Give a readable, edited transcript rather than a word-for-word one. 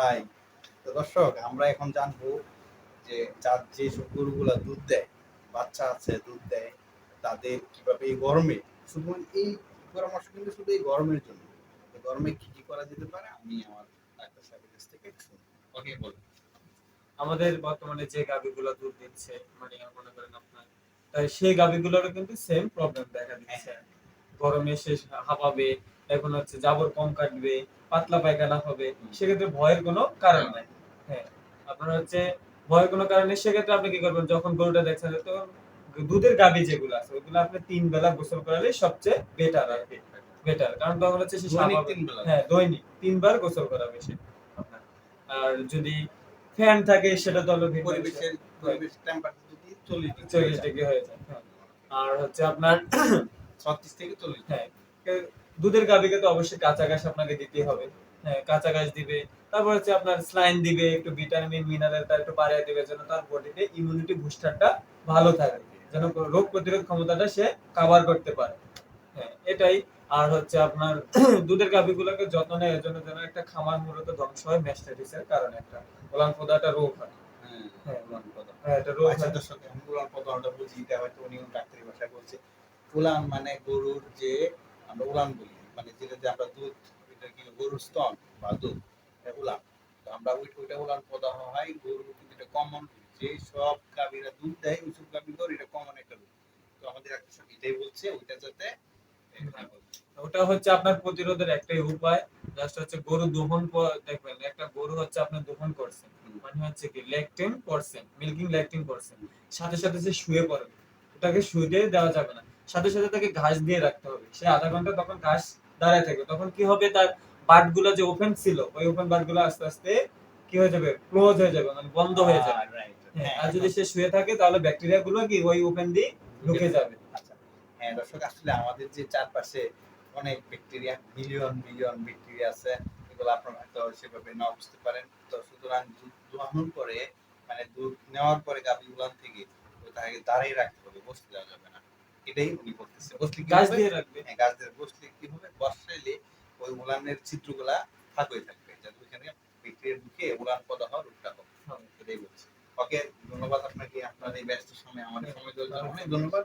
তাই তো দর্শক আমরা এখন জানবো যে যার যে সব গরুগুলা দুধ দেয়, বাচ্চা আছে দুধ দেয়, তাদের কিভাবে এই গরমে, শুধু এই পরামর্শ কিন্তু শুধু এই গরমের জন্য, তো গরমে কি কি করা যেতে পারে আমি আমার ডাক্তার সাহেবের কাছ থেকে শুনবো। ওকে বলুন। আমাদের বর্তমানে যে গাভীগুলো দুধ দিচ্ছে, মানে মনে করেন আপনার, তাই সেই গাভীগুলোরও কিন্তু সেম প্রবলেম দেখা দিচ্ছে। গরমে সে হাঁপাবে, এখন হচ্ছে জাবর কম কাটবে, পাতলা পায়খানা হবে, সেক্ষেত্রে ভয়ের কোনো কারণ নাই। হ্যাঁ, আপনার হচ্ছে ভয়ের কোনো কারণ নেই। সেক্ষেত্রে আপনি কি করবেন, যখন গরুটা দেখছেন তখন দুধের গাভী যেগুলো আছে ওইগুলো আপনি ৩ বেলা গোসল করালে সবচেয়ে বেটার আর কি। বেটার, কারণ তখন হচ্ছে সে দৈনিক স্বাভাবিক। 3 বেলা? হ্যাঁ, দৈনিক ৩ বার গোসল করাবে সে আপনার। আর যদি ফ্যান থাকে সেটা তো হলো ভিন্ন বিষয়। পরিবেশ টেম্পারেচার যদি 40 ডিগ্রি হয়ে যায়। হ্যাঁ। আর হচ্ছে আপনার 36 থেকে 40। হ্যাঁ, দুধের গাভীকে তো অবশ্যই কাঁচা ঘাস আপনাকে দিতেই হবে। হ্যাঁ, কাঁচা ঘাস দিবে। তারপর হচ্ছে আপনার স্লাইন দিবে, একটু ভিটামিন মিনারেলটা একটু বাড়ায় দিবে যেন তার বডিতে ইমিউনিটি বুস্টারটা ভালো থাকে। যেন রোগ প্রতিরোধ ক্ষমতাটা সে কভার করতে পারে। হ্যাঁ, এটাই। আর হচ্ছে আপনার দুধের গাভীগুলোকে যত্ন নেয় এজন্য যেন একটা খামার মূলত ধ্বংস হয় ম্যাস্টাইটিসের কারণে, একটা ওলান ফোদা একটা রোগ হয়। হ্যাঁ, উলান পদা। হ্যাঁ, এটা রোগ আচ্ছা হয়। দর্শক, আমি উলান পদাটা বুঝি, এটা হয়তো উনি ডাক্তারি ভাষায় বলছে। উলান মানে গরুর যে আমরা উলান বলি, মানে যেটা দিয়ে আমরা দুধ, এটা কি গরুর স্তন বা দুধ, এটা উলান। তো আমরা ওইটা উলান পদা হয় গরুর, কিন্তু এটা কমন যে সব গাভীরা দুধ দেয় ওইসব গাভী গরু, এটা কমন একটা রোগ। তো আমাদের একটা সব এটাই বলছে ওইটা যাতে ওটা হচ্ছে আপনার প্রতিরোধের একটাই উপায়, জাস্ট হচ্ছে গরু দহন দেখবেন একটা গরু হচ্ছে আপনার দহন করছে, মানে হচ্ছে কি ল্যাকটিন করছে, মিল্কিং ল্যাকটিন করছে, সাথে সাথে সে শুয়ে পড়ে, ওটাকে শুয়ে দেওয়া যাবে না, সাথে সাথে তাকে ঘাস দিয়ে রাখতে হবে। সে আধা ঘন্টা তখন ঘাস দাঁড়ায় থাকবে, তখন কি হবে তার বাটগুলো যে ওপেন ছিল ওই ওপেন বাটগুলো আস্তে আস্তে কি হয়ে যাবে, ক্লোজ হয়ে যাবে, মানে বন্ধ হয়ে যাবে। হ্যাঁ, আর যদি সে শুয়ে থাকে তাহলে ব্যাকটেরিয়া গুলো কি ওই ওপেন দিয়ে ঢুকে যাবে। আচ্ছা, হ্যাঁ দর্শক, আসলে আমাদের যে চারপাশে অনেক ব্যাকটেরিয়া, মিলিয়ন মিলিয়ন ব্যাকটেরিয়া আছে, এগুলো আপনারা হয়তো সেভাবে না বুঝতে পারেন। তো সুতরাং দুধ দোহানোর পরে, মানে দুধ নেওয়ার পরে গাভী উলান থেকে তাকে দাঁড়িয়ে রাখতে হবে, বসতে দেওয়া যাবে না। এটাই উনি বলতেছে। বসলে কি গাছ হবে? দিয়ে রাখবে। হ্যাঁ, গাছ দিয়ে বসলে কি হবে? বসাইলে ওই উলানের ছিদ্রগুলা ফাঁক হয়ে থাকবে, যাতে ওইখানে ব্যাকটেরিয়া ঢুকে উলান পদা হওয়ার রোগটা হবে। এটাই বলছি। ওকে, ধন্যবাদ আপনাকে, আপনার এই ব্যস্ত সময় আমাদের সময় দেওয়ার জন্য অনেক ধন্যবাদ।